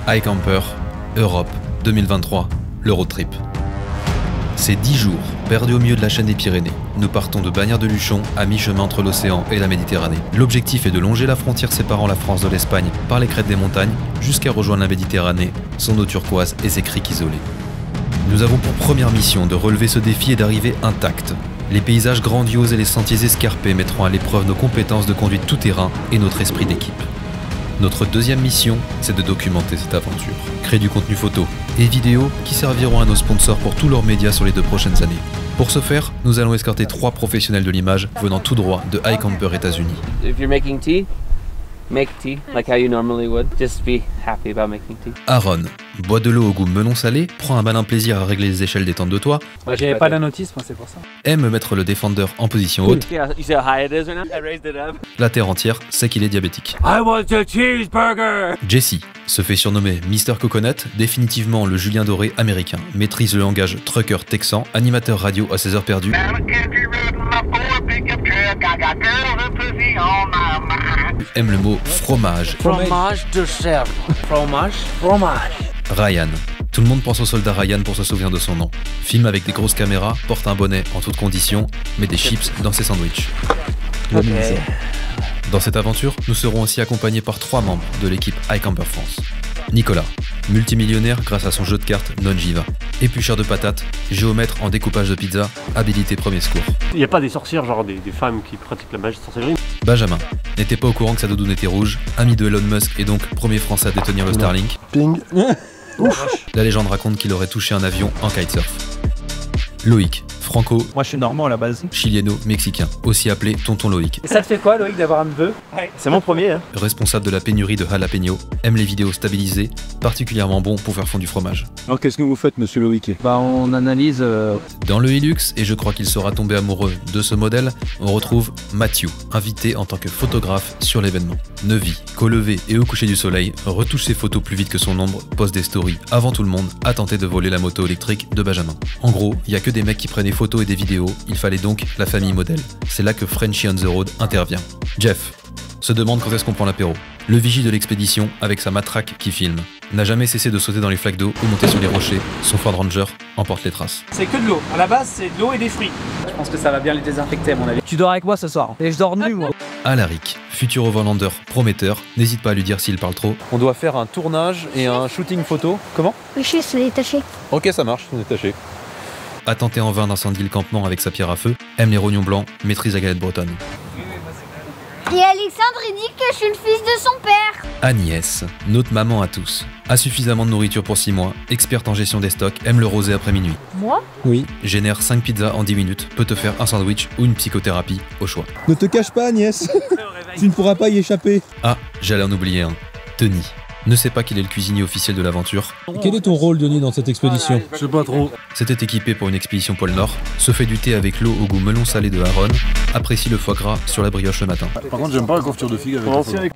iCamper, Europe 2023, le road trip. C'est 10 jours, perdus au milieu de la chaîne des Pyrénées. Nous partons de Bagnères-de-Luchon, à mi-chemin entre l'océan et la Méditerranée. L'objectif est de longer la frontière séparant la France de l'Espagne par les crêtes des montagnes, jusqu'à rejoindre la Méditerranée, son eau turquoise et ses criques isolées. Nous avons pour première mission de relever ce défi et d'arriver intacts. Les paysages grandioses et les sentiers escarpés mettront à l'épreuve nos compétences de conduite tout-terrain et notre esprit d'équipe. Notre deuxième mission, c'est de documenter cette aventure, créer du contenu photo et vidéo qui serviront à nos sponsors pour tous leurs médias sur les 2 prochaines années. Pour ce faire, nous allons escorter 3 professionnels de l'image venant tout droit de iCamper États-Unis. If you're making tea, make tea like how you normally would. Just be happy about making tea. Aaron, boit de l'eau au goût melon salé, prend un malin plaisir à régler les échelles des tentes de toit. Moi j'avais pas la notice, moi c'est pour ça. Aime mettre le Defender en position haute. Yeah, you see how high it is right now? I raised it up. La terre entière sait qu'il est diabétique. I want a cheeseburger! Jesse se fait surnommer Mr. Coconut, définitivement le Julien Doré américain. Maîtrise le langage trucker texan, animateur radio à ses heures perdues. Aime le mot fromage. Fromage de chèvre. Fromage. Fromage. Ryan. Tout le monde pense au soldat Ryan pour se souvenir de son nom. Filme avec des grosses caméras, porte un bonnet en toutes conditions, met des chips dans ses sandwichs. Okay. Dans cette aventure, nous serons aussi accompagnés par 3 membres de l'équipe iCamper France. Nicolas, multimillionnaire grâce à son jeu de cartes Non-Jiva. Éplucheur de patates, géomètre en découpage de pizza, habilité premier secours. Il n'y a pas des sorcières, genre des femmes qui pratiquent la magie de sorcellerie. Benjamin, n'était pas au courant que sa doudoune était rouge, ami de Elon Musk et donc premier français à détenir le Starlink. Ping. La légende raconte qu'il aurait touché un avion en kitesurf. Loïc, franco, Moi je suis normand à la base. chilieno-mexicain, aussi appelé Tonton Loïc. Et ça te fait quoi Loïc d'avoir un neveu? C'est mon premier, hein. Responsable de la pénurie de jalapeno, aime les vidéos stabilisées, particulièrement bon pour faire fondre du fromage. Alors qu'est-ce que vous faites, monsieur Loïc? Bah on analyse... Dans le Hilux, et je crois qu'il sera tombé amoureux de ce modèle, on retrouve Mathieu, invité en tant que photographe sur l'événement. Neuvy, qu'au lever et au coucher du soleil, retouche ses photos plus vite que son ombre, poste des stories avant tout le monde, a tenté de voler la moto électrique de Benjamin. En gros, il y a que des mecs qui prennent des photos et des vidéos, il fallait donc la famille modèle. C'est là que Frenchy on the Road intervient. Jeff se demande quand est-ce qu'on prend l'apéro. Le vigie de l'expédition avec sa matraque qui filme. N'a jamais cessé de sauter dans les flaques d'eau ou monter sur les rochers, son Ford Ranger emporte les traces. C'est que de l'eau. À la base c'est de l'eau et des fruits. Je pense que ça va bien les désinfecter à mon avis. Tu dors avec moi ce soir. Et je dors nu moi. Alaric, futur overlander prometteur, n'hésite pas à lui dire s'il parle trop. On doit faire un tournage et un shooting photo. Comment? Oui, je suis détaché. Ok, ça marche, on est détaché. A tenté en vain d'incendier le campement avec sa pierre à feu, aime les rognons blancs, maîtrise la galette bretonne. Et Alexandre, il dit que je suis le fils de son père. Agnès, notre maman à tous, a suffisamment de nourriture pour 6 mois, experte en gestion des stocks, aime le rosé après minuit. Moi? Oui. Génère 5 pizzas en 10 minutes, peut te faire un sandwich ou une psychothérapie au choix. Ne te cache pas, Agnès. Tu ne pourras pas y échapper. Ah, j'allais en oublier un. Denis ne sait pas qu'il est le cuisinier officiel de l'aventure. Quel est ton rôle, Denis, dans cette expédition? Je sais pas trop. S'était équipé pour une expédition pôle Nord, se fait du thé avec l'eau au goût melon salé de Aaron, apprécie le foie gras sur la brioche le matin. Par contre, j'aime pas la confiture de figue avec.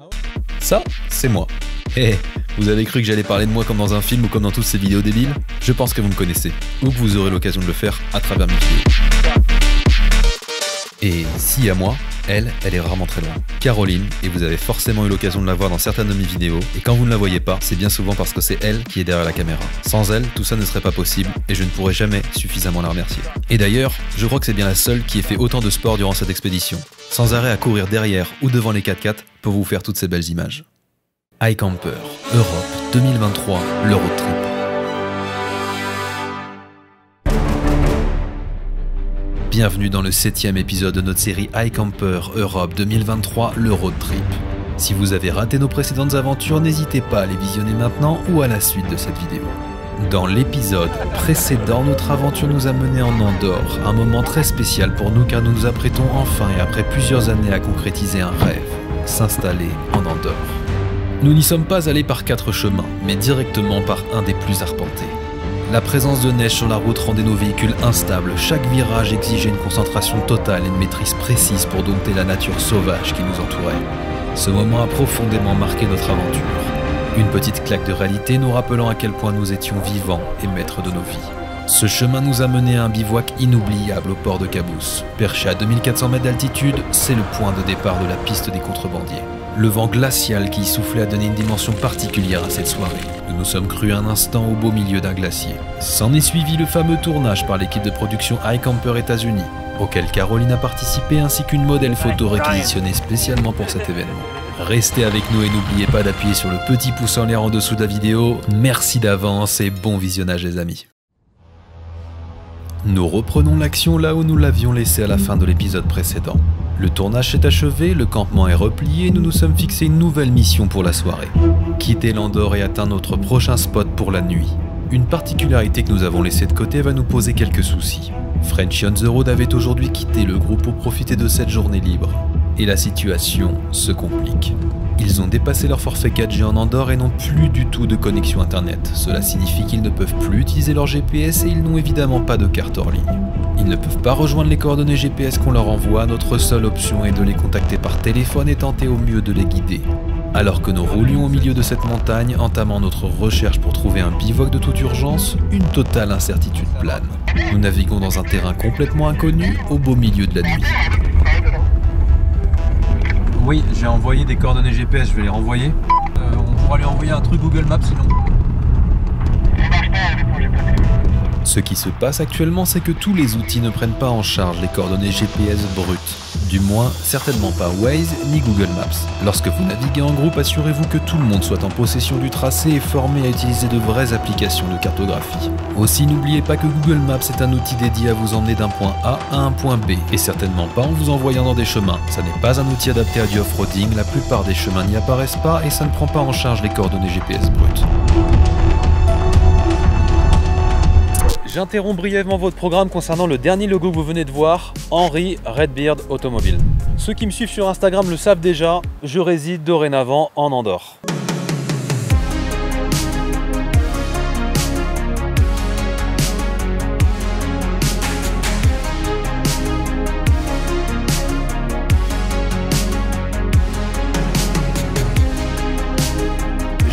Ça, c'est moi. Eh, vous avez cru que j'allais parler de moi comme dans un film ou comme dans toutes ces vidéos débiles? Je pense que vous me connaissez, ou que vous aurez l'occasion de le faire à travers mes vidéos. Et si à moi, elle est rarement très loin. Caroline, et vous avez forcément eu l'occasion de la voir dans certaines de mes vidéos, et quand vous ne la voyez pas, c'est bien souvent parce que c'est elle qui est derrière la caméra. Sans elle, tout ça ne serait pas possible, et je ne pourrais jamais suffisamment la remercier. Et d'ailleurs, je crois que c'est bien la seule qui ait fait autant de sport durant cette expédition, sans arrêt à courir derrière ou devant les 4x4 pour vous faire toutes ces belles images. iCamper, Europe 2023, le road trip. Bienvenue dans le 7e épisode de notre série iCamper Europe 2023, le road trip. Si vous avez raté nos précédentes aventures, n'hésitez pas à les visionner maintenant ou à la suite de cette vidéo. Dans l'épisode précédent, notre aventure nous a menés en Andorre, un moment très spécial pour nous car nous nous apprêtons enfin et après plusieurs années à concrétiser un rêve, s'installer en Andorre. Nous n'y sommes pas allés par 4 chemins, mais directement par un des plus arpentés. La présence de neige sur la route rendait nos véhicules instables, chaque virage exigeait une concentration totale et une maîtrise précise pour dompter la nature sauvage qui nous entourait. Ce moment a profondément marqué notre aventure. Une petite claque de réalité nous rappelant à quel point nous étions vivants et maîtres de nos vies. Ce chemin nous a mené à un bivouac inoubliable au port de Cabous. Perché à 2400 mètres d'altitude, c'est le point de départ de la piste des contrebandiers. Le vent glacial qui soufflait a donné une dimension particulière à cette soirée. Nous nous sommes crus un instant au beau milieu d'un glacier. S'en est suivi le fameux tournage par l'équipe de production iCamper États-Unis, auquel Caroline a participé ainsi qu'une modèle photo réquisitionnée spécialement pour cet événement. Restez avec nous et n'oubliez pas d'appuyer sur le petit pouce en l'air en dessous de la vidéo. Merci d'avance et bon visionnage les amis. Nous reprenons l'action là où nous l'avions laissé à la fin de l'épisode précédent. Le tournage s'est achevé, le campement est replié et nous nous sommes fixés une nouvelle mission pour la soirée. Quitter l'Andorre et atteindre notre prochain spot pour la nuit. Une particularité que nous avons laissée de côté va nous poser quelques soucis. Frenchy on the Road avait aujourd'hui quitté le groupe pour profiter de cette journée libre. Et la situation se complique. Ils ont dépassé leur forfait 4G en Andorre et n'ont plus du tout de connexion internet. Cela signifie qu'ils ne peuvent plus utiliser leur GPS et ils n'ont évidemment pas de carte hors ligne. Ils ne peuvent pas rejoindre les coordonnées GPS qu'on leur envoie, notre seule option est de les contacter par téléphone et tenter au mieux de les guider. Alors que nous roulions au milieu de cette montagne, entamant notre recherche pour trouver un bivouac de toute urgence, une totale incertitude plane. Nous naviguons dans un terrain complètement inconnu, au beau milieu de la nuit. Oui, j'ai envoyé des coordonnées GPS, je vais les renvoyer. On pourra lui envoyer un truc Google Maps sinon. Ce qui se passe actuellement, c'est que tous les outils ne prennent pas en charge les coordonnées GPS brutes. Du moins, certainement pas Waze ni Google Maps. Lorsque vous naviguez en groupe, assurez-vous que tout le monde soit en possession du tracé et formé à utiliser de vraies applications de cartographie. Aussi, n'oubliez pas que Google Maps est un outil dédié à vous emmener d'un point A à un point B, et certainement pas en vous envoyant dans des chemins. Ça n'est pas un outil adapté à du off-roading, la plupart des chemins n'y apparaissent pas et ça ne prend pas en charge les coordonnées GPS brutes. J'interromps brièvement votre programme concernant le dernier logo que vous venez de voir, Henry Redbeard Automobile. Ceux qui me suivent sur Instagram le savent déjà, je réside dorénavant en Andorre.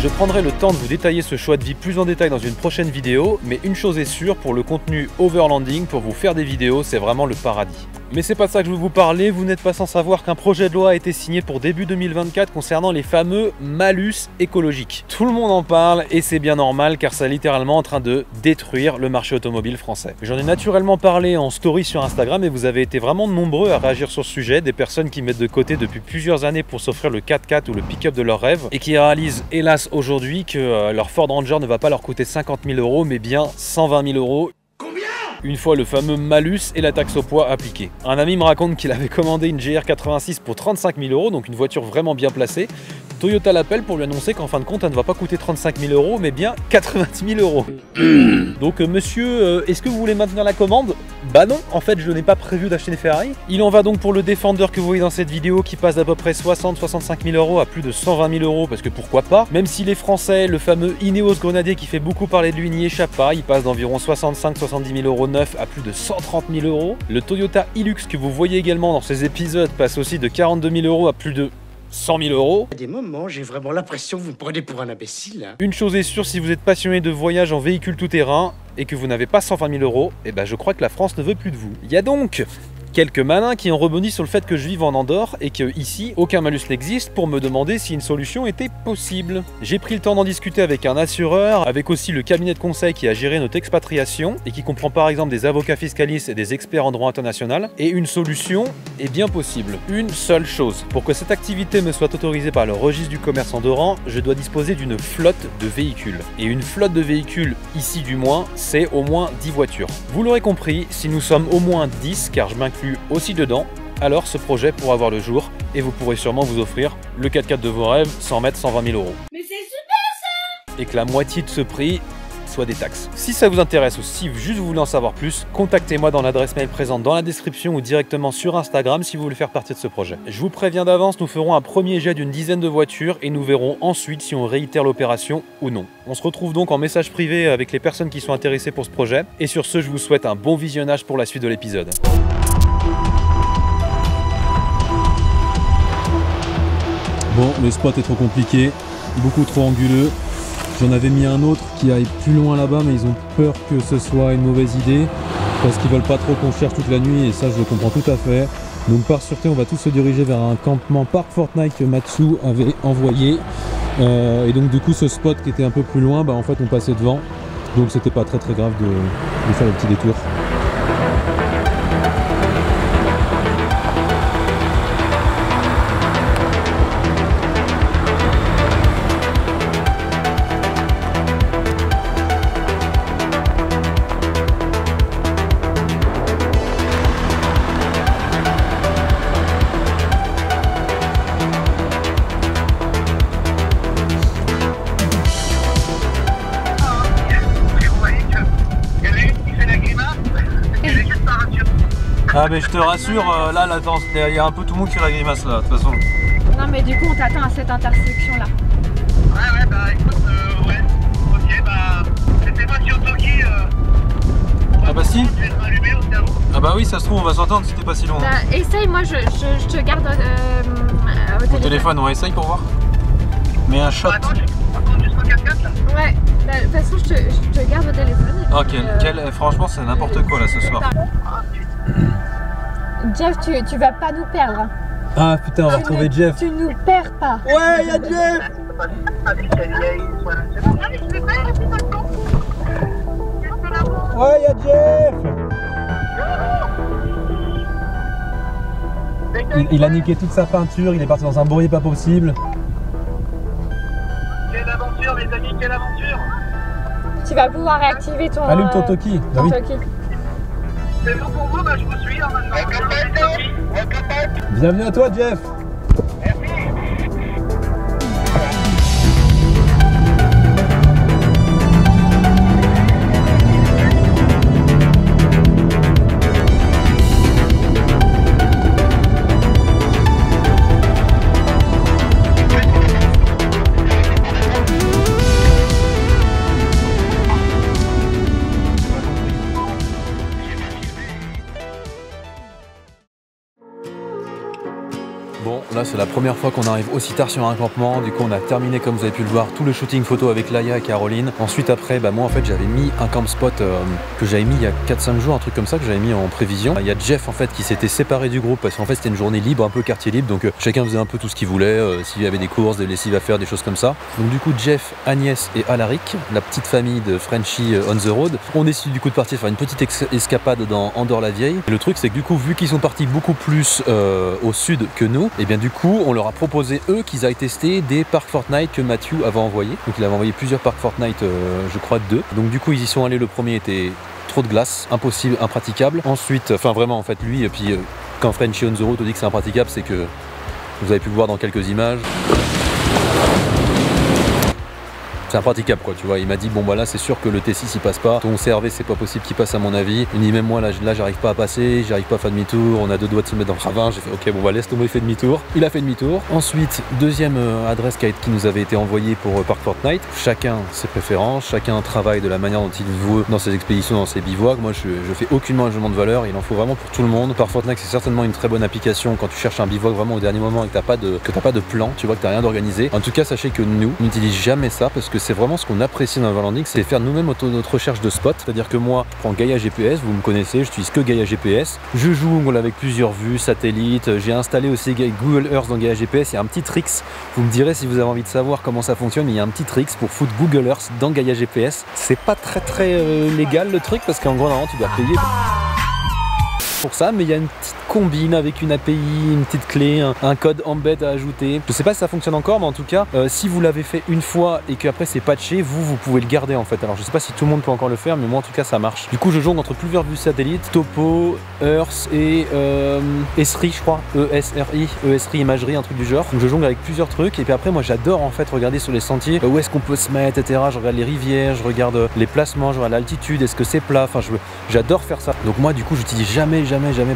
Je prendrai le temps de vous détailler ce choix de vie plus en détail dans une prochaine vidéo, mais une chose est sûre, pour le contenu overlanding, pour vous faire des vidéos, c'est vraiment le paradis. Mais c'est pas de ça que je veux vous parler, vous n'êtes pas sans savoir qu'un projet de loi a été signé pour début 2024 concernant les fameux malus écologiques. Tout le monde en parle et c'est bien normal car ça est littéralement en train de détruire le marché automobile français. J'en ai naturellement parlé en story sur Instagram et vous avez été vraiment nombreux à réagir sur ce sujet, des personnes qui mettent de côté depuis plusieurs années pour s'offrir le 4x4 ou le pick-up de leurs rêves et qui réalisent hélas aujourd'hui que leur Ford Ranger ne va pas leur coûter 50 000 € mais bien 120 000 €. Une fois le fameux malus et la taxe au poids appliquée. Un ami me raconte qu'il avait commandé une GR86 pour 35 000 €, donc une voiture vraiment bien placée. Toyota l'appelle pour lui annoncer qu'en fin de compte elle ne va pas coûter 35 000 € mais bien 90 000 €. Donc monsieur, est-ce que vous voulez maintenir la commande? Bah non, en fait je n'ai pas prévu d'acheter une Ferrari. Il en va donc pour le Defender que vous voyez dans cette vidéo qui passe d'à peu près 60-65 000 € à plus de 120 000 € parce que pourquoi pas. Même s'il est français, le fameux Ineos Grenadier qui fait beaucoup parler de lui n'y échappe pas, il passe d'environ 65-70 000 € neuf à plus de 130 000 €. Le Toyota Hilux que vous voyez également dans ces épisodes passe aussi de 42 000 € à plus de 100 000 €. À des moments, j'ai vraiment l'impression que vous me prenez pour un imbécile. Hein. Une chose est sûre, si vous êtes passionné de voyage en véhicule tout-terrain et que vous n'avez pas 120 000 €, eh ben je crois que la France ne veut plus de vous. Il y a donc quelques malins qui ont rebondi sur le fait que je vive en Andorre et que ici, aucun malus n'existe pour me demander si une solution était possible. J'ai pris le temps d'en discuter avec un assureur, avec aussi le cabinet de conseil qui a géré notre expatriation et qui comprend par exemple des avocats fiscalistes et des experts en droit international. Et une solution est bien possible. Une seule chose. Pour que cette activité me soit autorisée par le registre du commerce andorran, je dois disposer d'une flotte de véhicules. Et une flotte de véhicules, ici du moins, c'est au moins 10 voitures. Vous l'aurez compris, si nous sommes au moins 10, car je m'inclus aussi dedans, alors ce projet pourra voir le jour et vous pourrez sûrement vous offrir le 4x4 de vos rêves sans mettre 120 000 €. Mais c'est super ça! Et que la moitié de ce prix soit des taxes. Si ça vous intéresse ou si juste vous voulez en savoir plus, contactez-moi dans l'adresse mail présente dans la description ou directement sur Instagram si vous voulez faire partie de ce projet. Je vous préviens d'avance, nous ferons un premier jet d'une dizaine de voitures et nous verrons ensuite si on réitère l'opération ou non. On se retrouve donc en message privé avec les personnes qui sont intéressées pour ce projet. Et sur ce, je vous souhaite un bon visionnage pour la suite de l'épisode. Bon, le spot est trop compliqué, beaucoup trop anguleux. J'en avais mis un autre qui aille plus loin là-bas, mais ils ont peur que ce soit une mauvaise idée parce qu'ils veulent pas trop qu'on cherche toute la nuit et ça je le comprends tout à fait. Donc par sûreté, on va tous se diriger vers un campement Park Fortnite que Mathieu avait envoyé. Et donc du coup, ce spot qui était un peu plus loin, bah, en fait on passait devant. Donc c'était pas très grave de faire le petit détour. Ah mais je te rassure, là il y a un peu tout le monde qui fait la grimace là, de toute façon. Non mais du coup on t'attend à cette intersection là. Ouais bah écoute, ouais, ok bah c'était moi qui Toki. Ah bah si. Ah bah oui, ça se trouve on va s'entendre si t'es pas si loin. Bah, essaye, moi je te garde au téléphone, on essaye pour voir. Mais un shot. Attends jusqu'au 4x4 là. Ouais, bah, de toute façon je te garde au téléphone. Ok, franchement c'est n'importe quoi là ce soir. Jeff, tu vas pas nous perdre. Ah putain, on va retrouver Jeff. Tu nous perds pas. Ouais, y'a Jeff. Ouais, y'a Jeff. Il a niqué toute sa peinture, il est parti dans un bourrier pas possible. Quelle aventure les amis, quelle aventure. Tu vas pouvoir réactiver ton... Allume ton Toki. Ton oui. Toki. C'est bon pour vous, bah je vous suis maintenant. Bienvenue à toi Jeff. Bon, là c'est la première fois qu'on arrive aussi tard sur un campement. Du coup on a terminé, comme vous avez pu le voir, tout le shooting photo avec Laïa et Caroline. Ensuite après, bah moi en fait j'avais mis un camp spot que j'avais mis il y a 4-5 jours, un truc comme ça, que j'avais mis en prévision. Il y a Jeff en fait qui s'était séparé du groupe parce qu'en fait c'était une journée libre, un peu quartier libre, donc chacun faisait un peu tout ce qu'il voulait, s'il y avait des courses, des lessives à faire, des choses comme ça. Donc du coup Jeff, Agnès et Alaric, la petite famille de Frenchie on the road, ont décidé du coup de partir faire une petite escapade dans Andorre-la-Vieille. Et le truc c'est que du coup vu qu'ils sont partis beaucoup plus au sud que nous, et bien du coup on leur a proposé eux qu'ils aillent tester des parcs Fortnite que Mathieu avait envoyé. Donc il avait envoyé plusieurs parcs Fortnite, je crois 2. Donc du coup ils y sont allés, le premier était trop de glace, impossible, impraticable. Ensuite, enfin vraiment en fait lui, et puis quand Frenchie on the road te dit que c'est impraticable, c'est que vous avez pu le voir dans quelques images. C'est impraticable quoi, tu vois. Il m'a dit bon bah là c'est sûr que le T6 il passe pas, ton CRV c'est pas possible qu'il passe à mon avis. Il dit même moi là j'arrive pas à passer, j'arrive pas à faire demi-tour, on a 2 doigts de se mettre dans le ravin. J'ai fait ok bon bah laisse tomber, il fait demi-tour. Il a fait demi-tour. Ensuite deuxième adresse qui nous avait été envoyée pour Park Fortnite. Chacun ses préférences, chacun travaille de la manière dont il veut dans ses expéditions, dans ses bivouacs. Moi je fais aucunement un jugement de valeur, il en faut vraiment pour tout le monde. Park Fortnite c'est certainement une très bonne application quand tu cherches un bivouac vraiment au dernier moment et que t'as pas de plan, tu vois, que t'as rien d'organisé. En tout cas sachez que nous on n'utilise jamais ça parce que c'est vraiment ce qu'on apprécie dans Overlanding, c'est faire nous-mêmes notre recherche de spots. C'est-à-dire que moi, je prends Gaia GPS, vous me connaissez, j'utilise que Gaia GPS. Je joue avec plusieurs vues, satellites. J'ai installé aussi Google Earth dans Gaia GPS. Il y a un petit tricks. Vous me direz si vous avez envie de savoir comment ça fonctionne, mais il y a un petit tricks pour foutre Google Earth dans Gaia GPS. C'est pas très légal le truc parce qu'en gros, normalement, tu dois payer pour ça, mais il y a une petite combine avec une API, une petite clé, un code embed à ajouter. Je sais pas si ça fonctionne encore, mais en tout cas, si vous l'avez fait une fois et qu'après c'est patché, vous pouvez le garder en fait. Alors je sais pas si tout le monde peut encore le faire, mais moi en tout cas ça marche. Du coup je jongle entre plusieurs vues satellites, Topo, Earth et Esri, je crois, Esri imagerie, un truc du genre. Donc je jongle avec plusieurs trucs et puis après moi j'adore en fait regarder sur les sentiers où est-ce qu'on peut se mettre, etc. Je regarde les rivières, je regarde les placements, je regarde l'altitude, est-ce que c'est plat, enfin j'adore faire ça. Donc moi du coup j'utilise jamais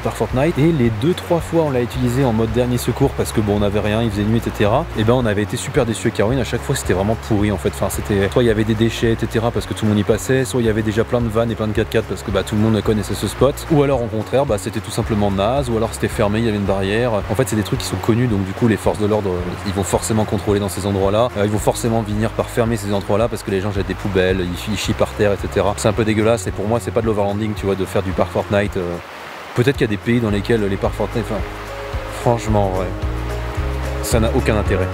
Park Fortnite, et les 2-3 fois on l'a utilisé en mode dernier secours parce que bon on avait rien, il faisait nuit, etc. Et ben on avait été super déçus avec Caroline. À chaque fois c'était vraiment pourri en fait. Enfin c'était soit il y avait des déchets, etc. parce que tout le monde y passait, soit il y avait déjà plein de vannes et plein de 4x4 parce que bah tout le monde connaissait ce spot, ou alors au contraire bah c'était tout simplement naze, ou alors c'était fermé, il y avait une barrière. En fait c'est des trucs qui sont connus, donc du coup les forces de l'ordre ils vont forcément contrôler dans ces endroits là, ils vont forcément venir par fermer ces endroits là parce que les gens jettent des poubelles, ils chient par terre, etc. C'est un peu dégueulasse et pour moi c'est pas de l'overlanding, tu vois, de faire du Park Fortnite Peut-être qu'il y a des pays dans lesquels les parcs Fortnite, enfin, franchement, ouais, ça n'a aucun intérêt.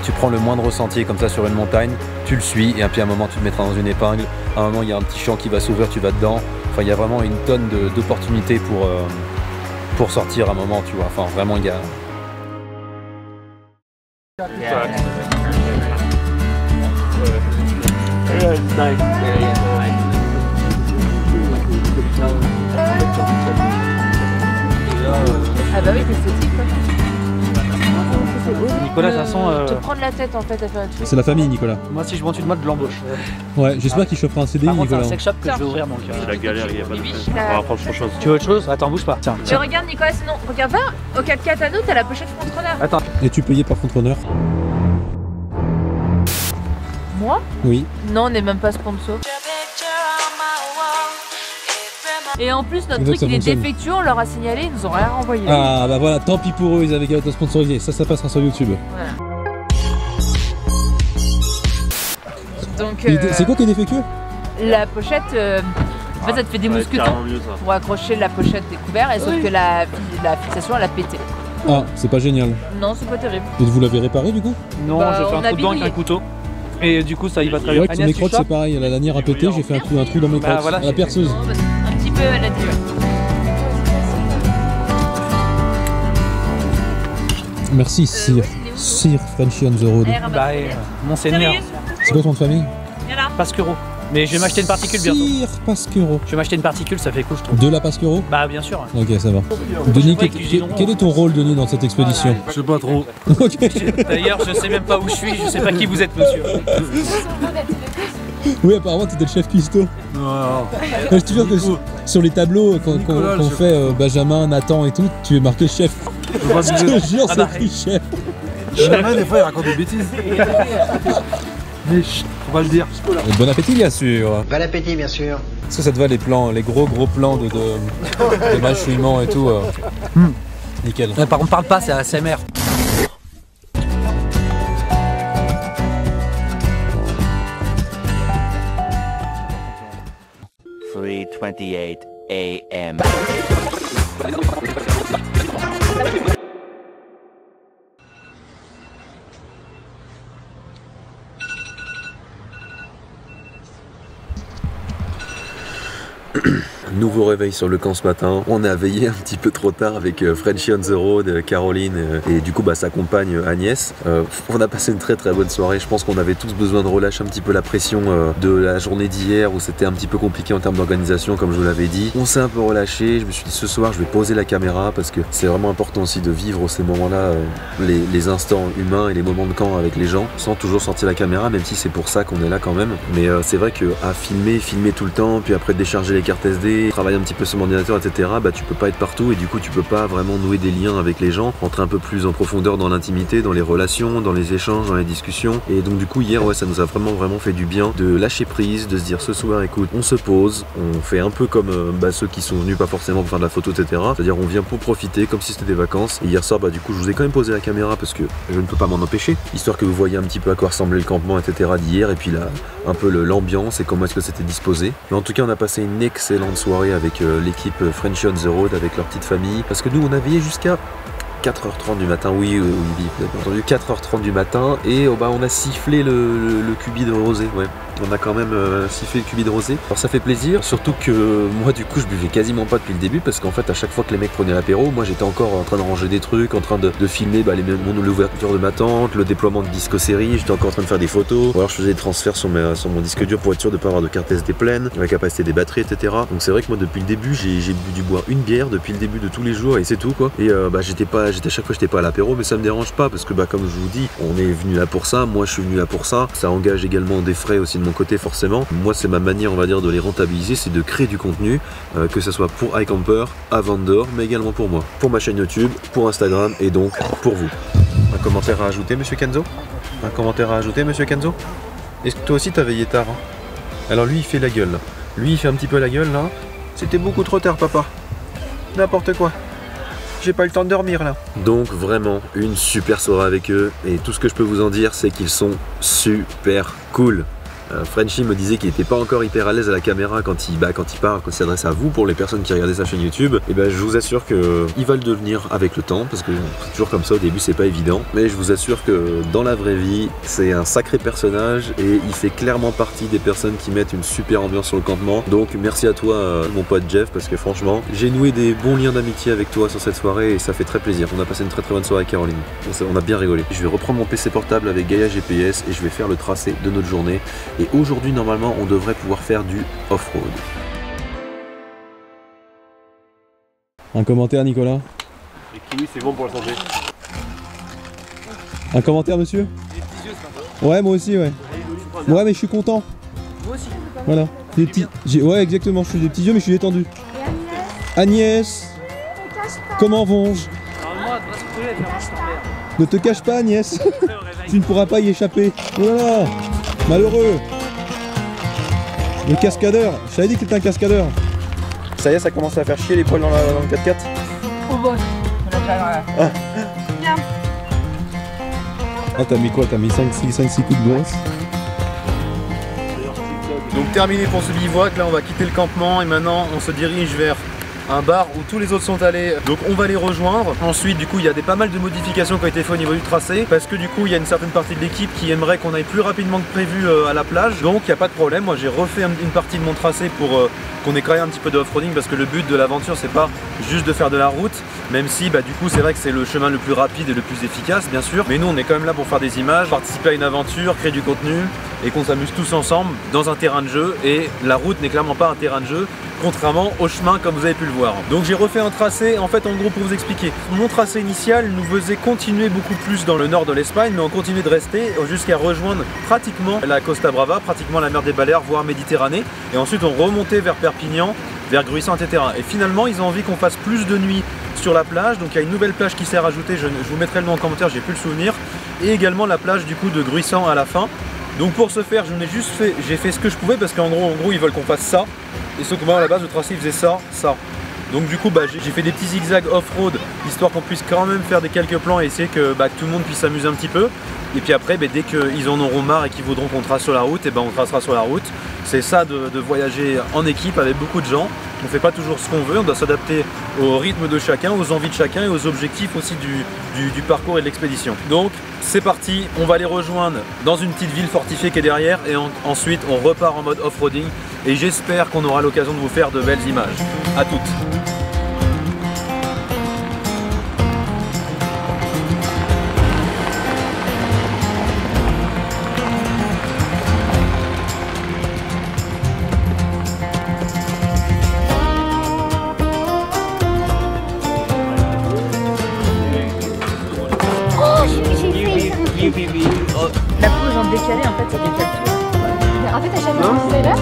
Tu prends le moindre sentier comme ça sur une montagne, tu le suis et puis à un moment tu te mettras dans une épingle, à un moment il y a un petit champ qui va s'ouvrir, tu vas dedans. Enfin, il y a vraiment une tonne d'opportunités pour sortir à un moment, tu vois. Enfin, vraiment, il y a... Ah bah oui, c'est esthétique quoi. Nicolas, de toute façon. Te prendre la tête en fait à faire un truc. C'est la famille, Nicolas. Moi, si je monte une mode, de l'embauche. Ouais, j'espère qu'il chauffera un CDI, Par contre, c'est Nicolas. un sex shop que je vais ouvrir donc. C'est la galère, il y a pas de on va apprendre autre chose. Tu veux autre chose? Attends, bouge pas. Tiens. Mais regarde Nicolas, sinon, regarde pas, au 4x4 à nous, t'as la pochette Frontrunner. Attends. Es-tu payé par Frontrunner? Moi? Oui. Non, on n'est même pas sponsor. Et en plus, notre Donc, truc ça il est fonctionne. défectueux, on leur a signalé, ils nous ont rien renvoyé. Ah bah voilà, tant pis pour eux, ils avaient qu'à être sponsorisés. Ça passera sur YouTube. Voilà. Donc, C'est quoi qui est défectueux? la pochette, en fait, ça te fait des mousquetons pour accrocher la pochette des couverts, et sauf que la fixation elle a pété. Ah, c'est pas génial. Non, c'est pas terrible. Et vous l'avez réparé du coup? Non, Bah, j'ai fait on un a trou dedans avec bidouillé. un couteau. Et du coup, ça y va très bien. Ouais, mes Agnès, tu crottes c'est chopes pareil, la lanière a pété, j'ai fait un trou dans mes Bah, crottes. voilà. À la perceuse. Un petit peu, elle a dit. Merci, Sir. Sir Frenchy on the road. Bah, Monseigneur. C'est quoi ton nom de famille? Pasquero. Mais je vais m'acheter une particule bientôt. Sir Pasquero. Je vais m'acheter une particule, ça fait cool, je trouve. De la Pasquero? Bah, bien sûr. Ok, ça va. Denis, quel est ton rôle, Denis, dans cette expédition? Je sais pas trop. Ok. D'ailleurs, je sais même pas où je suis, je sais pas qui vous êtes, monsieur. Oui, apparemment, t'étais le chef cuistot. Non. Je te jure que sur les tableaux qu'on fait Benjamin, Nathan et tout, tu es marqué chef. Je te jure, c'est écrit chef. Jamais, des fois, il raconte des bêtises. Mais chut, faut pas le dire. Bon appétit, bien sûr. Bon appétit, bien sûr. Est-ce que ça te va les plans, les gros plans de mâchouillement et tout Nickel. Par contre, parle pas, c'est ASMR. AM. Nouveau réveil sur le camp ce matin. On a veillé un petit peu trop tard avec Frenchy on the road, Caroline et du coup sa compagne Agnès. On a passé une très bonne soirée. Je pense qu'on avait tous besoin de relâcher un petit peu la pression de la journée d'hier où c'était un petit peu compliqué en termes d'organisation comme je vous l'avais dit. On s'est un peu relâché. Je me suis dit ce soir je vais poser la caméra parce que c'est vraiment important aussi de vivre ces moments-là, les instants humains et les moments de camp avec les gens sans toujours sortir la caméra, même si c'est pour ça qu'on est là quand même. Mais c'est vrai qu'à filmer tout le temps, puis après décharger les cartes SD, travailler un petit peu sur mon ordinateur, etc. Tu peux pas être partout et du coup tu peux pas vraiment nouer des liens avec les gens, rentrer un peu plus en profondeur dans l'intimité, dans les relations, dans les échanges, dans les discussions. Et donc du coup hier ça nous a vraiment fait du bien de lâcher prise, de se dire ce soir écoute, on se pose, on fait un peu comme ceux qui sont venus pas forcément pour faire de la photo, etc. C'est-à-dire on vient pour profiter comme si c'était des vacances. Et hier soir du coup je vous ai quand même posé la caméra parce que je ne peux pas m'en empêcher, histoire que vous voyez un petit peu à quoi ressemblait le campement, etc. d'hier et puis là un peu l'ambiance et comment est-ce que c'était disposé. Mais en tout cas on a passé une excellente soirée avec l'équipe Frenchy on the road, avec leur petite famille, parce que nous on a veillé jusqu'à 4h30 du matin, oui, vous avez entendu, 4h30 du matin, et on a sifflé le cubi de rosé, ouais. On a quand même sifflé le cubi de rosé. Alors ça fait plaisir, surtout que moi du coup je buvais quasiment pas depuis le début parce qu'en fait à chaque fois que les mecs prenaient l'apéro, moi j'étais encore en train de ranger des trucs, en train de filmer l'ouverture de ma tente, le déploiement de disque série, j'étais encore en train de faire des photos, ou alors je faisais des transferts sur mon disque dur pour être sûr de pas avoir de carte SD pleine, la capacité des batteries, etc. Donc c'est vrai que moi depuis le début j'ai dû boire une bière depuis le début de tous les jours et c'est tout quoi. Et à chaque fois j'étais pas à l'apéro, mais ça me dérange pas parce que comme je vous dis, on est venu là pour ça, moi je suis venu là pour ça, ça engage également des frais aussi de mon côté forcément. Moi c'est ma manière on va dire de les rentabiliser, c'est de créer du contenu, que ce soit pour iCamper, à Vendor, mais également pour moi, pour ma chaîne YouTube, pour Instagram et donc pour vous. Un commentaire à ajouter monsieur Kenzo? Un commentaire à ajouter monsieur Kenzo? Est-ce que toi aussi t'as veillé tard hein? Alors lui il fait la gueule là. Lui il fait un petit peu la gueule là. C'était beaucoup trop tard papa. N'importe quoi. J'ai pas eu le temps de dormir là. Donc vraiment une super soirée avec eux et tout ce que je peux vous en dire c'est qu'ils sont super cool. Frenchy me disait qu'il n'était pas encore hyper à l'aise à la caméra quand il parle, quand il s'adresse à vous, pour les personnes qui regardaient sa chaîne YouTube. Et ben je vous assure qu'il va le devenir avec le temps, parce que toujours comme ça au début c'est pas évident. Mais je vous assure que dans la vraie vie, c'est un sacré personnage et il fait clairement partie des personnes qui mettent une super ambiance sur le campement. Donc merci à toi mon pote Jeff, parce que franchement j'ai noué des bons liens d'amitié avec toi sur cette soirée et ça fait très plaisir. On a passé une très bonne soirée avec Caroline. On a bien rigolé. Je vais reprendre mon PC portable avec Gaia GPS et je vais faire le tracé de notre journée. Et aujourd'hui, normalement, on devrait pouvoir faire du off-road. Un commentaire, Nicolas? Les kiwis, c'est bon pour la santé. Un commentaire, monsieur? Ouais, moi aussi, ouais. Ouais, mais je suis content. Moi aussi. Voilà. Des petits... Ouais, exactement, je suis des petits yeux, mais je suis détendu. Agnès, comment vont-je? Ne te cache pas, Agnès. Tu ne pourras pas y échapper. Voilà. Malheureux. Le cascadeur. Je t'avais dit que t'étais un cascadeur. Ça y est, ça commence à faire chier les poils dans le 4x4. Oh bon, Ah, t'as mis quoi? T'as mis 5-6 coups de brosse. Donc terminé pour ce bivouac, là on va quitter le campement et maintenant on se dirige vers un bar où tous les autres sont allés, donc on va les rejoindre. Ensuite du coup il y a pas mal de modifications qui ont été faites au niveau du tracé, parce que du coup il y a une certaine partie de l'équipe qui aimerait qu'on aille plus rapidement que prévu à la plage, donc il n'y a pas de problème. Moi j'ai refait une partie de mon tracé pour qu'on ait quand même un petit peu de off-roading, parce que le but de l'aventure c'est pas juste de faire de la route, même si du coup c'est vrai que c'est le chemin le plus rapide et le plus efficace bien sûr, mais nous on est quand même là pour faire des images, participer à une aventure, créer du contenu et qu'on s'amuse tous ensemble dans un terrain de jeu, et la route n'est clairement pas un terrain de jeu, contrairement au chemin comme vous avez pu le voir. Donc j'ai refait un tracé, en fait en gros pour vous expliquer, mon tracé initial nous faisait continuer beaucoup plus dans le nord de l'Espagne, mais on continuait de rester jusqu'à rejoindre pratiquement la Costa Brava, pratiquement la mer des Baleares, voire Méditerranée, et ensuite on remontait vers Perpignan, vers Gruissant, etc. Et finalement ils ont envie qu'on fasse plus de nuit sur la plage, donc il y a une nouvelle plage qui s'est rajoutée, je vous mettrai le nom en commentaire, j'ai plus le souvenir, et également la plage du coup de Gruissant à la fin. Donc pour ce faire, j'ai fait ce que je pouvais, parce qu'en gros ils veulent qu'on fasse ça, et sauf que moi à la base le tracé il faisait ça, ça. Donc du coup j'ai fait des petits zigzags off-road, histoire qu'on puisse quand même faire des quelques plans et essayer que tout le monde puisse s'amuser un petit peu. Et puis après, dès qu'ils en auront marre et qu'ils voudront qu'on trace sur la route, et on tracera sur la route. C'est ça de voyager en équipe avec beaucoup de gens. On ne fait pas toujours ce qu'on veut, on doit s'adapter au rythme de chacun, aux envies de chacun et aux objectifs aussi du parcours et de l'expédition. Donc c'est parti, on va les rejoindre dans une petite ville fortifiée qui est derrière, et ensuite on repart en mode off-roading, et j'espère qu'on aura l'occasion de vous faire de belles images. À toutes. La pause en décalé, en fait, ça décale tout. En fait, à chaque fois que c'est là,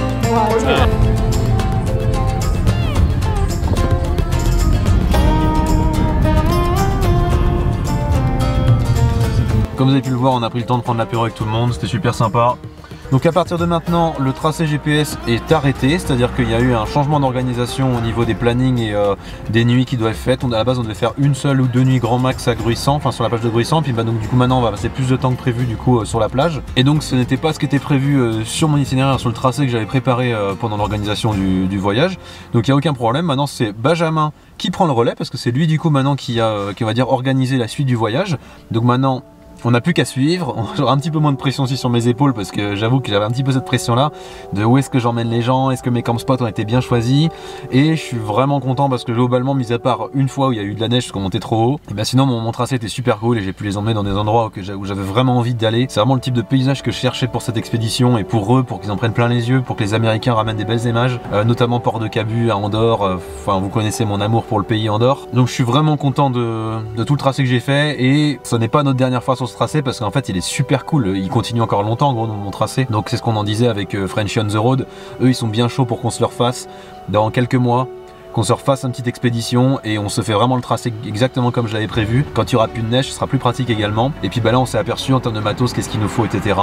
Comme vous avez pu le voir, on a pris le temps de prendre l'apéro avec tout le monde, c'était super sympa. Donc à partir de maintenant, le tracé GPS est arrêté, c'est-à-dire qu'il y a eu un changement d'organisation au niveau des plannings et des nuits qui doivent être faites. À la base on devait faire une seule ou deux nuits grand max à Gruissant, enfin sur la plage de Gruissant, puis donc du coup maintenant on va passer plus de temps que prévu du coup sur la plage. Et donc ce n'était pas ce qui était prévu sur mon itinéraire, sur le tracé que j'avais préparé pendant l'organisation du voyage. Donc il n'y a aucun problème, maintenant c'est Benjamin qui prend le relais, parce que c'est lui du coup maintenant qui on va dire organisé la suite du voyage. Donc maintenant on n'a plus qu'à suivre, j'aurai un petit peu moins de pression aussi sur mes épaules, parce que j'avoue que j'avais un petit peu cette pression là, de où est-ce que j'emmène les gens, est-ce que mes camp spots ont été bien choisis, et je suis vraiment content parce que globalement, mis à part une fois où il y a eu de la neige parce qu'on montait trop haut, et bien sinon mon tracé était super cool et j'ai pu les emmener dans des endroits où j'avais vraiment envie d'aller. C'est vraiment le type de paysage que je cherchais pour cette expédition et pour eux, pour qu'ils en prennent plein les yeux, pour que les Américains ramènent des belles images, notamment Port de Cabu à Andorre, enfin vous connaissez mon amour pour le pays Andorre. Donc je suis vraiment content de tout le tracé que j'ai fait, et ce n'est pas notre dernière fois sur ce tracé parce qu'en fait il est super cool, il continue encore longtemps en gros mon tracé. Donc c'est ce qu'on en disait avec Frenchy on the Road, eux ils sont bien chauds pour qu'on se le refasse dans quelques mois, qu'on se refasse une petite expédition et on se fait vraiment le tracé exactement comme je l'avais prévu. Quand il y aura plus de neige, ce sera plus pratique également. Et puis bah là on s'est aperçu en termes de matos, qu'est-ce qu'il nous faut, etc.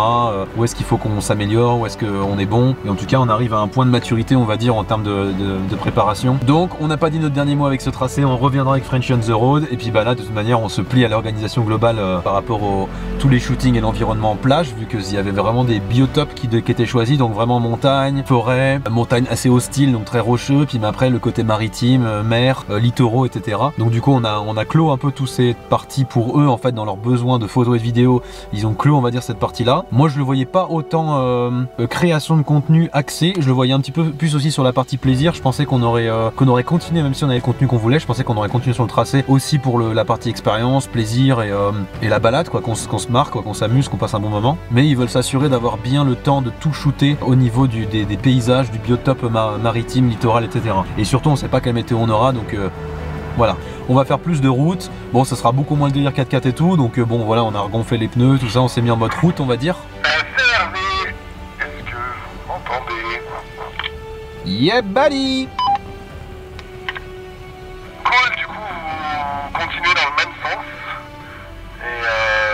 Où est-ce qu'il faut qu'on s'améliore, où est-ce qu'on est bon. Et en tout cas on arrive à un point de maturité, on va dire, en termes de préparation. Donc on n'a pas dit notre dernier mot avec ce tracé, on reviendra avec French on the Road. Et puis bah là de toute manière on se plie à l'organisation globale par rapport aux tous les shootings et l'environnement plage, vu qu'il y avait vraiment des biotopes qui étaient choisis, donc vraiment montagne, forêt, montagne assez hostile, donc très rocheux, puis après le côté maritime, mer, littoraux, etc. Donc du coup on a clos un peu tous ces parties pour eux en fait dans leurs besoins de photos et de vidéos, ils ont clos on va dire cette partie là. Moi je le voyais pas autant création de contenu axé, je le voyais un petit peu plus aussi sur la partie plaisir. Je pensais qu'on aurait continué, même si on avait le contenu qu'on voulait, je pensais qu'on aurait continué sur le tracé aussi pour la partie expérience, plaisir et la balade, quoi, qu'on se marre, quoi, qu'on s'amuse, qu'on passe un bon moment. Mais ils veulent s'assurer d'avoir bien le temps de tout shooter au niveau des paysages, du biotope maritime, littoral, etc. Et surtout on sait pas quelle météo on aura, donc voilà, on va faire plus de route. Bon, ça sera beaucoup moins le délire 4x4 et tout, donc bon voilà, on a regonflé les pneus, tout ça, on s'est mis en mode route on va dire. Est-ce que vous m'entendez? Yeah buddy. Cool, du coup vous continuez dans le même sens et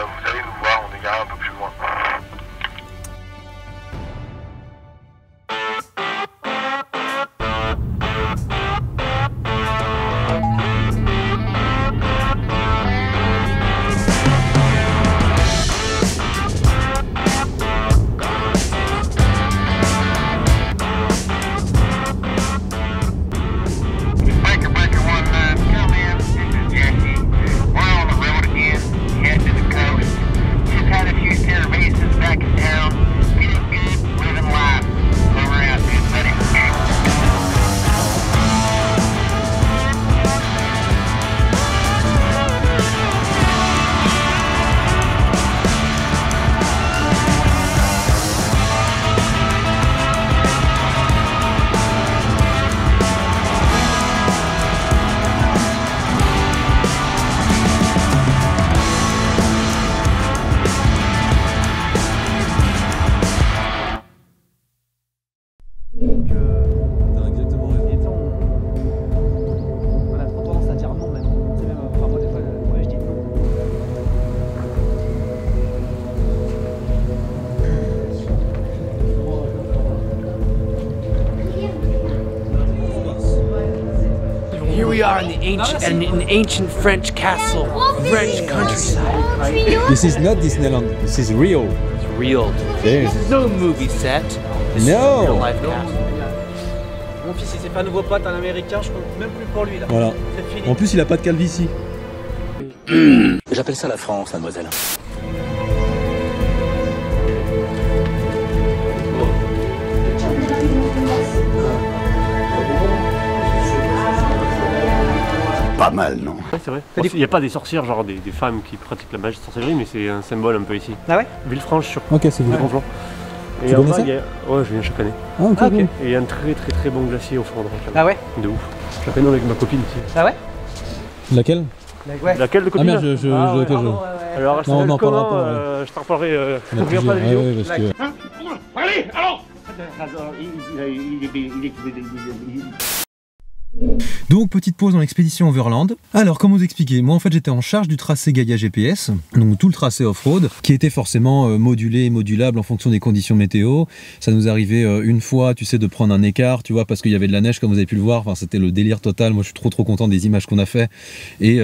vous allez nous voir, on est garé un peu plus loin. We are in an ancient French castle, French countryside. This is not Disneyland, this is real. It's real. Yes. This is no movie set. This is No. real life castle. Mon fils il s'est fait un nouveau pote, un américain, je compte même plus pour lui là. Voilà. C'est fini. En plus il a pas de calvitie. J'appelle ça la France, mademoiselle. Pas mal, non? Ouais, c'est vrai. Il n'y a pas des sorcières, genre des femmes qui pratiquent la magie de sorcellerie, mais c'est un symbole un peu ici. Ah ouais? Villefranche sur Ok, c'est vous. Conflans. Tu connais ça? Ouais, je viens chaque année. Ah ok. Ah, ok. Bon. Et il y a un très bon glacier au fond de Rochelle. Ah ouais? De ouf. Chaque année avec ma copine aussi. Ah ouais? Laquelle? Ouais. Laquelle de copine? Ah merde, Alors, non, on en parlera pas. Ouais. Je t'en reparlerai. On a Regarde pas la plusieurs. vidéo. Ouais, parce que... Allez, allons! Donc petite pause dans l'expédition Overland. Alors comment vous expliquer, moi en fait j'étais en charge du tracé Gaia GPS, donc tout le tracé off-road, qui était forcément modulé et modulable en fonction des conditions météo. Ça nous arrivait une fois, tu sais, de prendre un écart, tu vois, parce qu'il y avait de la neige comme vous avez pu le voir, enfin c'était le délire total. Moi je suis trop content des images qu'on a fait et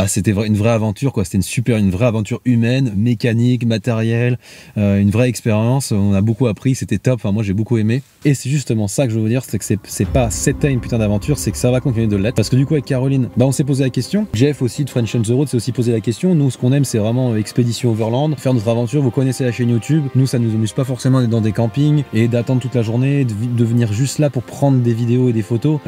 c'était une vraie aventure quoi, c'était une vraie aventure humaine, mécanique, matérielle, une vraie expérience. On a beaucoup appris, c'était top, enfin moi j'ai beaucoup aimé. Et c'est justement ça que je veux vous dire, c'est que c'est pas c'était une putain d'aventure, c'est que ça va continuer de l'être. Parce que du coup avec Caroline, on s'est posé la question. Jeff aussi de French on the Road s'est aussi posé la question. Nous ce qu'on aime c'est vraiment expédition Overland, faire notre aventure. Vous connaissez la chaîne YouTube. Nous ça nous amuse pas forcément d'être dans des campings et d'attendre toute la journée, de venir juste là pour prendre des vidéos et des photos.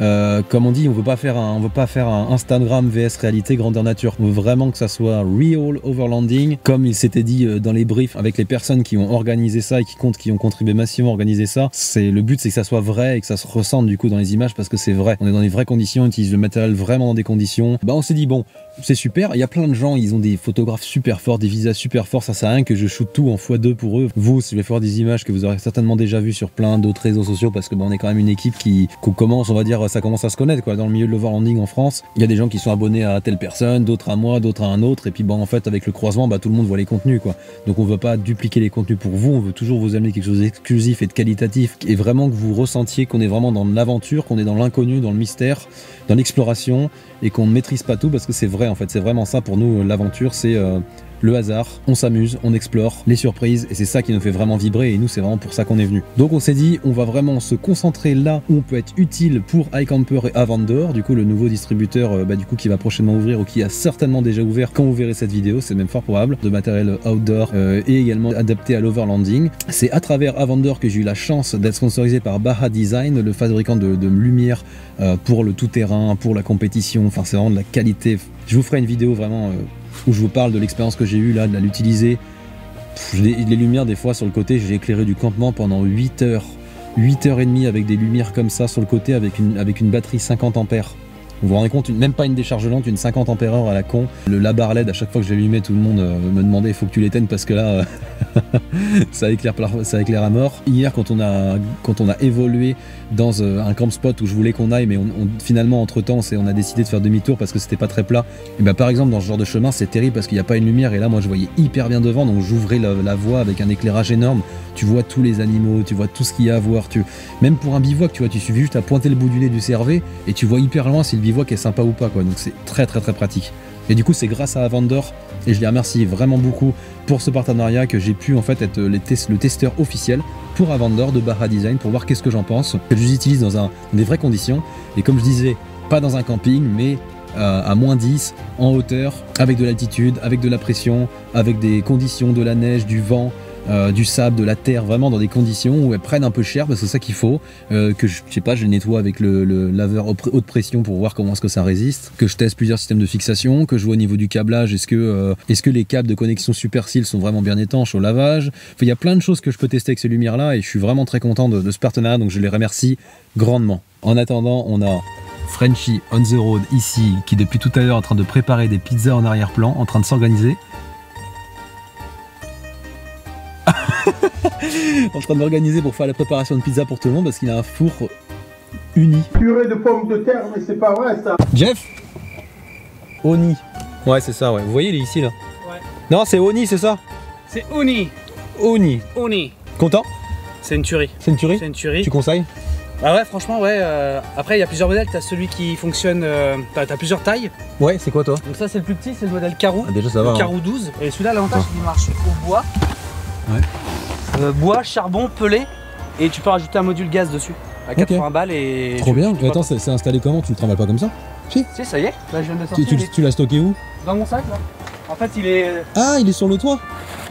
Comme on dit, on veut pas faire un Instagram vs réalité grandeur nature. On veut vraiment que ça soit real overlanding, comme il s'était dit dans les briefs avec les personnes qui ont organisé ça et qui ont contribué massivement à organiser ça. Le but c'est que ça soit vrai et que ça se ressente du coup dans les images parce que c'est vrai. On est dans des vraies conditions, utilisent le matériel vraiment dans des conditions. Bah on s'est dit bon, c'est super, il y a plein de gens, ils ont des photographes super forts, des visages super forts, ça sert à rien que je shoot tout en x2 pour eux. Vous, je vais faire des images que vous aurez certainement déjà vues sur plein d'autres réseaux sociaux parce que bah, on est quand même une équipe qu'on commence, on va dire, ça commence à se connaître quoi. Dans le milieu de l'overlanding en France, il y a des gens qui sont abonnés à telle personne, d'autres à moi, d'autres à un autre, et puis bon en fait avec le croisement, bah tout le monde voit les contenus quoi. Donc on veut pas dupliquer les contenus pour vous, on veut toujours vous amener quelque chose d'exclusif et de qualitatif, et vraiment que vous ressentiez qu'on est vraiment dans l'aventure, qu'on est dans l'inconnu, dans le mystère, dans l'exploration, et qu'on ne maîtrise pas tout parce que c'est vrai en fait, c'est vraiment ça pour nous l'aventure, c'est le hasard, on s'amuse, on explore, les surprises, et c'est ça qui nous fait vraiment vibrer, et nous c'est vraiment pour ça qu'on est venu. Donc on s'est dit, on va vraiment se concentrer là où on peut être utile pour iCamper et Avandor, du coup le nouveau distributeur du coup qui va prochainement ouvrir, ou qui a certainement déjà ouvert quand vous verrez cette vidéo, c'est même fort probable, de matériel outdoor et également adapté à l'overlanding. C'est à travers Avandor que j'ai eu la chance d'être sponsorisé par Baha Design, le fabricant de lumière pour le tout-terrain, pour la compétition, enfin c'est vraiment de la qualité. Je vous ferai une vidéo vraiment où je vous parle de l'expérience que j'ai eue là, de l'utiliser. Les lumières des fois sur le côté, j'ai éclairé du campement pendant 8 heures. 8 heures et demie avec des lumières comme ça sur le côté avec une batterie 50 ampères. Vous vous rendez compte, même pas une décharge lente, une 50 ampères à la con. La barre LED, à chaque fois que je l'allumais, tout le monde me demandait il faut que tu l'éteignes parce que là ça éclaire à mort. Hier quand on a évolué dans un camp spot où je voulais qu'on aille, mais finalement entre temps on a décidé de faire demi-tour parce que c'était pas très plat. Et bah, par exemple dans ce genre de chemin c'est terrible parce qu'il n'y a pas une lumière, et là moi je voyais hyper bien devant, donc j'ouvrais la voie avec un éclairage énorme. Tu vois tous les animaux, tu vois tout ce qu'il y a à voir. Même pour un bivouac, tu vois, tu suffis juste à pointer le bout du nez du cervé et tu vois hyper loin si le bivouac est sympa ou pas quoi. Donc c'est très très très pratique. Et du coup c'est grâce à Avandor, et je les remercie vraiment beaucoup pour ce partenariat, que j'ai pu en fait être le testeur officiel pour Avandor de Baha Design, pour voir qu'est-ce que j'en pense, que je les utilise dans des vraies conditions, et comme je disais, pas dans un camping mais à moins 10, en hauteur, avec de l'altitude, avec de la pression, avec des conditions, de la neige, du vent, du sable, de la terre, vraiment dans des conditions où elles prennent un peu cher, parce que c'est ça qu'il faut, que je sais pas, je nettoie avec le laveur haute pression pour voir comment est-ce que ça résiste, que je teste plusieurs systèmes de fixation, que je vois au niveau du câblage, est-ce que les câbles de connexion Superseal sont vraiment bien étanches au lavage. Enfin, il y a plein de choses que je peux tester avec ces lumières là, et je suis vraiment très content de ce partenariat, donc je les remercie grandement. En attendant, on a Frenchy on the road ici, qui depuis tout à l'heure est en train de préparer des pizzas en arrière-plan, en train de s'organiser. En train d'organiser pour faire la préparation de pizza pour tout le monde, parce qu'il a un four uni. Purée de pommes de terre, mais c'est pas vrai ça. Jeff, Oni. Ouais, c'est ça, ouais. Vous voyez, il est ici là. Ouais. Non, c'est Oni, c'est ça. C'est Oni. Oni. Oni. Content? C'est une tuerie. C'est une tuerie? C'est une tuerie. Tu conseilles? Ah ouais, franchement, ouais. Après, il y a plusieurs modèles. T'as celui qui fonctionne. T'as plusieurs tailles. Ouais, c'est quoi toi? Donc, ça, c'est le plus petit, c'est le modèle Karoo. Ah, déjà, ça va. Le Karoo 12. Et celui-là, l'avantage, c'est qu'il marche au bois. Ouais. Bois, charbon, pelé, et tu peux rajouter un module gaz dessus à 80 balles et. Trop bien. Mais attends, c'est installé comment? Tu le travailles pas comme ça? Si, ça y est. Là, je viens de le sortir. Tu l'as stocké où? Dans mon sac là. En fait, il est. Ah, il est sur le toit?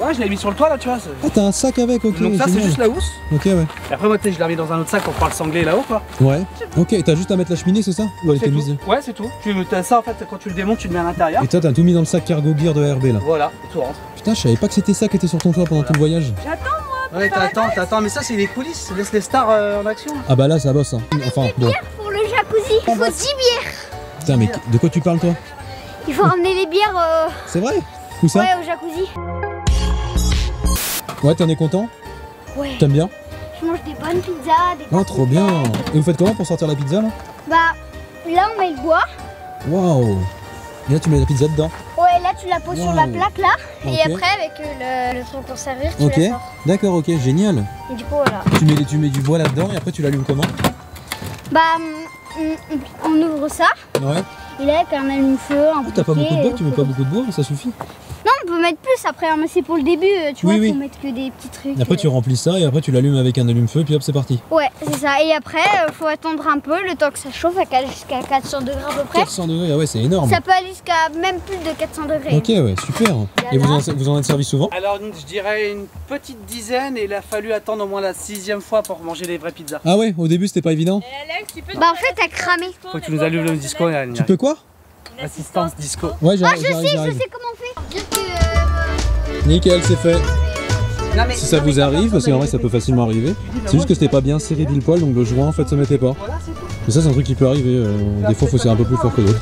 Ouais, je l'ai mis sur le toit là, tu vois. Ah, t'as un sac avec, ok. Donc, ça, c'est juste la housse. Ok, ouais. Et après, moi, tu sais, je l'ai mis dans un autre sac pour pouvoir le sangler là-haut, quoi. Ouais. Ok, t'as juste à mettre la cheminée, c'est ça? Ou elle était mise? Ouais, c'est tout. T'as ça en fait, quand tu le démontes, tu le mets à l'intérieur. Et toi, t'as tout mis dans le sac cargo gear de RB là? Voilà, tout rentre. Putain, je savais pas que c'était ça qui était sur ton toit pendant tout le voyage. J'attends moi. Ouais, t'attends, mais ça, c'est les coulisses. Laisse les stars en action. Ah bah là, ça bosse. Hein. Enfin, bon. Bières pour le jacuzzi. Il faut 10 bières. Putain, mais de quoi tu parles toi? Il faut ramener les bières. C'est vrai? Où ça? Ouais, au jacuzzi. Ouais, t'en es content? Ouais. T'aimes bien? Je mange des bonnes pizzas, des Oh, trop bien. Et vous faites comment pour sortir la pizza là? Bah, là on met le bois. Waouh. Et là tu mets la pizza dedans? Ouais, là tu la poses sur la plaque là. Okay. Et après avec le truc pour servir, tu la sors. D'accord, ok, génial. Et du coup voilà. Tu mets du bois là-dedans et après tu l'allumes comment? Bah, on ouvre ça. Ouais. Et là avec un allume-feu, un T'as pas beaucoup de bois, tu mets pas beaucoup de bois, ça suffit? Non, on peut mettre plus après, mais c'est pour le début, tu vois, faut mettre que des petits trucs. Après tu remplis ça et après tu l'allumes avec un allume-feu puis hop c'est parti. Ouais, c'est ça. Et après, faut attendre un peu, le temps que ça chauffe, jusqu'à 400 degrés à peu près. 400 degrés, ah ouais c'est énorme. Ça peut aller jusqu'à même plus de 400 degrés. Ok ouais, super. Et vous en êtes servi souvent? Alors je dirais une petite dizaine, et il a fallu attendre au moins la 6e fois pour manger les vraies pizzas. Ah ouais, au début c'était pas évident? Bah en fait t'as cramé. Faut que tu nous allumes le disco. Tu peux quoi? Assistance disco. Ouais, je sais comment on fait. Juste nickel, c'est fait. Non, mais, si ça vous arrive, parce qu'en vrai ça peut facilement arriver, c'est juste que c'était pas bien serré pile poil, donc le joint en fait se mettait pas. Voilà, c'est tout. Mais ça c'est un truc qui peut arriver, des fois faut c'est un peu plus fort que d'autres.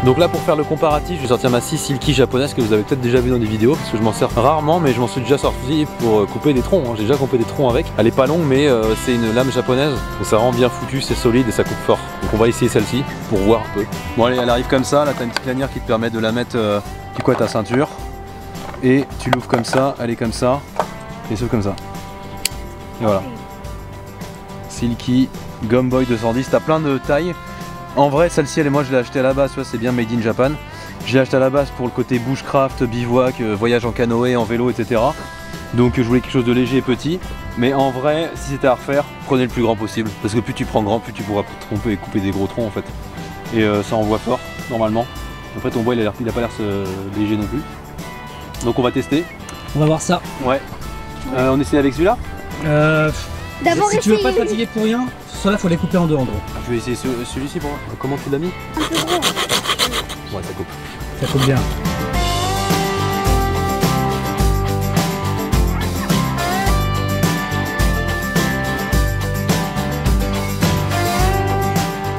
Donc là pour faire le comparatif, je vais sortir ma scie Silky japonaise que vous avez peut-être déjà vu dans des vidéos parce que je m'en sers rarement, mais je m'en suis déjà sorti pour couper des troncs, hein. J'ai déjà coupé des troncs avec. Elle est pas longue mais c'est une lame japonaise, donc ça rend bien foutu, c'est solide et ça coupe fort. Donc on va essayer celle-ci pour voir un peu. Bon allez, elle arrive comme ça, là t'as une petite lanière qui te permet de la mettre du coup à ta ceinture. Et tu l'ouvres comme ça, elle est comme ça, et sauf comme ça. Et voilà. Silky Gumboy 210, t'as plein de tailles. En vrai, celle-ci, moi je l'ai achetée à la base, c'est bien made in Japan. Je l'ai achetée à la base pour le côté bushcraft, bivouac, voyage en canoë, en vélo, etc. Donc je voulais quelque chose de léger et petit. Mais en vrai, si c'était à refaire, prenez le plus grand possible. Parce que plus tu prends grand, plus tu pourras tromper et couper des gros troncs en fait. Et ça envoie fort, normalement. Après ton bois, il a pas l'air léger non plus. Donc on va tester. On va voir ça. Ouais. On essaie avec celui-là D'abord, si tu veux pas te fatiguer pour rien, ceux-là faut les couper en deux en gros. Je vais essayer celui-ci pour moi. Comment tu l'as mis? Un peu gros. Ouais, ça coupe. Ça coupe bien.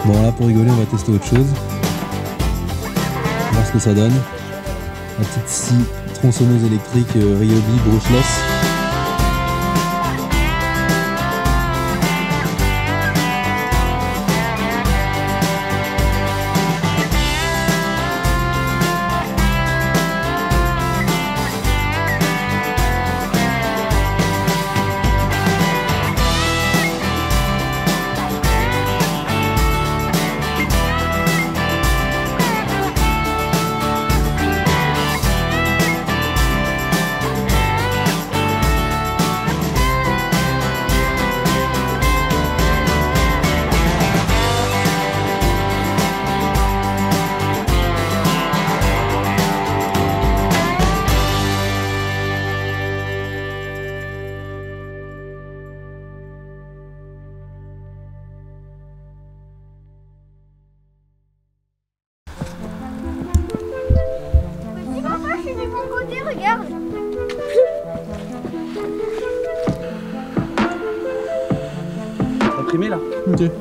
Bon là pour rigoler on va tester autre chose. Voir ce que ça donne. La petite scie tronçonneuse électrique Ryobi brushless. Regarde. Imprimé là. Ok. Donc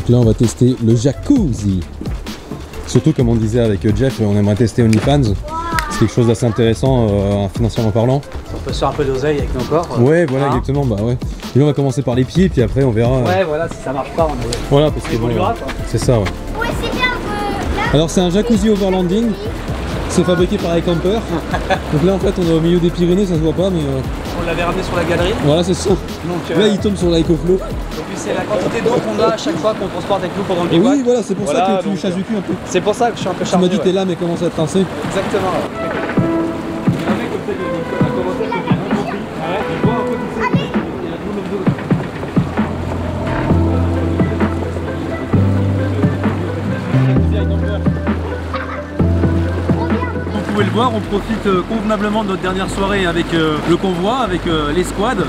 là on va tester le jacuzzi. Surtout comme on disait avec Jeff, on aimerait tester OnlyFans. C'est quelque chose d'assez intéressant financièrement parlant. On peut se faire un peu d'oseille avec nos corps. Ouais voilà exactement, bah ouais. Et là on va commencer par les pieds puis après on verra. Ouais voilà, si ça marche pas on est... Voilà parce que bon, c'est ça ouais. Ouais c'est bien. Alors c'est un jacuzzi overlanding. C'est fabriqué par iCamper. Donc là en fait on est au milieu des Pyrénées, ça se voit pas mais... On l'avait ramené sur la galerie. Voilà c'est ça. Donc, là il tombe sur l'IcoFlow. Et puis c'est la quantité d'eau qu'on a à chaque fois qu'on transporte avec nous pendant le bivouac. Oui voilà, c'est pour ça que tu chasses du cul un peu. C'est pour ça que je suis un peu chargé. Tu m'as dit tes lames elles commencent à être rincées. Exactement. Vous pouvez le voir, on profite convenablement de notre dernière soirée avec le convoi, avec les squads.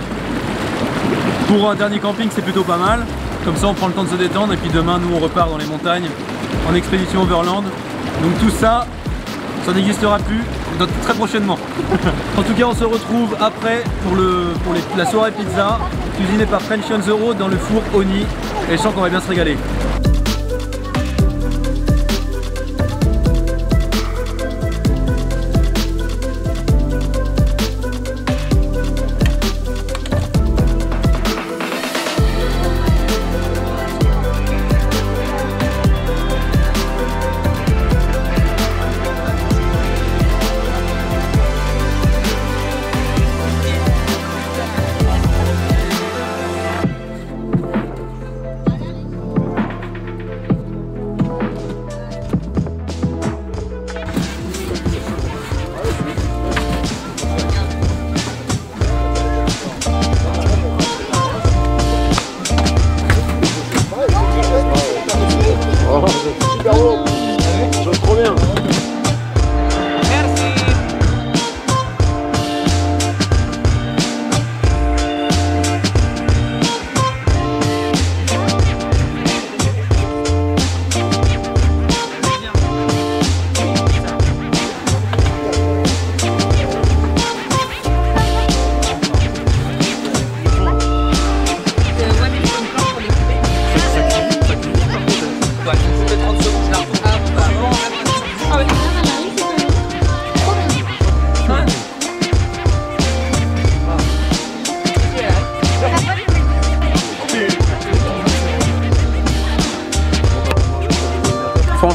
Pour un dernier camping c'est plutôt pas mal. Comme ça on prend le temps de se détendre et puis demain nous on repart dans les montagnes en expédition overland. Donc tout ça, ça n'existera plus très prochainement. En tout cas on se retrouve après pour la soirée pizza cuisinée par Frenchy on the Road dans le four Oni. Et je sens qu'on va bien se régaler.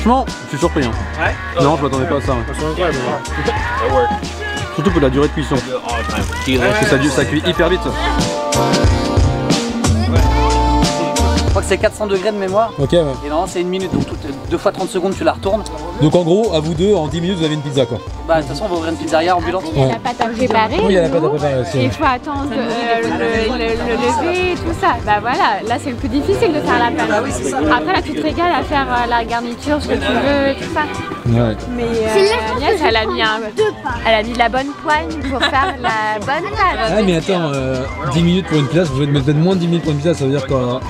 Franchement, je suis surpris. Hein. Ouais. Non, je m'attendais pas à ça. Ouais. Surtout pour la durée de cuisson. Parce que ça cuit hyper vite. Je crois que c'est 400 degrés de mémoire. Ok, ouais. Et normalement c'est 1 minute, donc 2 fois 30 secondes tu la retournes. Donc en gros, à vous deux, en 10 minutes, vous avez une pizza quoi. Bah de toute façon on va ouvrir une pizzeria ambulante. Il y a la pâte à préparer. Oui, il y a la pâte à préparer aussi. Il faut attendre le lever, tout ça. Bah voilà, là c'est le plus difficile de faire la pâte. Bah oui, c'est ça. Après là tu te régales à faire la garniture, ce que tu veux, tout ça. Ouais. Mais Agnès, elle a mis la bonne poigne pour faire la bonne pâte. Ah mais attends, 10 minutes pour une pizza, vous pouvez mettre moins de 10 minutes pour une pizza, ça veut dire qu'en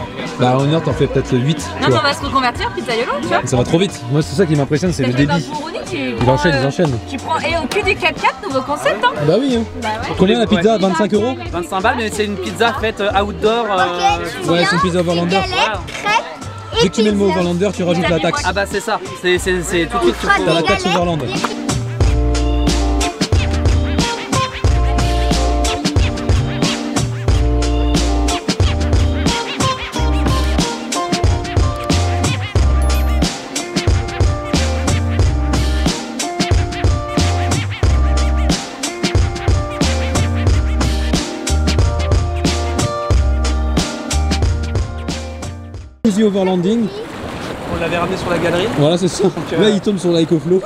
en une heure t'en fais peut-être 8. Non mais on va se reconvertir pizzaiolo, tu vois. Ça va trop vite. Moi c'est ça qui m'impressionne, c'est le débit. Ils enchaînent. Tu prends et au cul du 4x4, nouveau concept hein. Bah oui hein. Bah ouais. Combien la pizza? 25 €? 25 balles, mais c'est une pizza faite outdoor. Ouais, c'est une pizza overlander. Dès que tu mets le mot overlander, tu rajoutes la taxe. Ah bah c'est ça, c'est tout de suite. T'as la taxe overland. Overlanding. On l'avait ramené sur la galerie. Voilà, c'est ça. Là, il tombe sur l'Icoflow.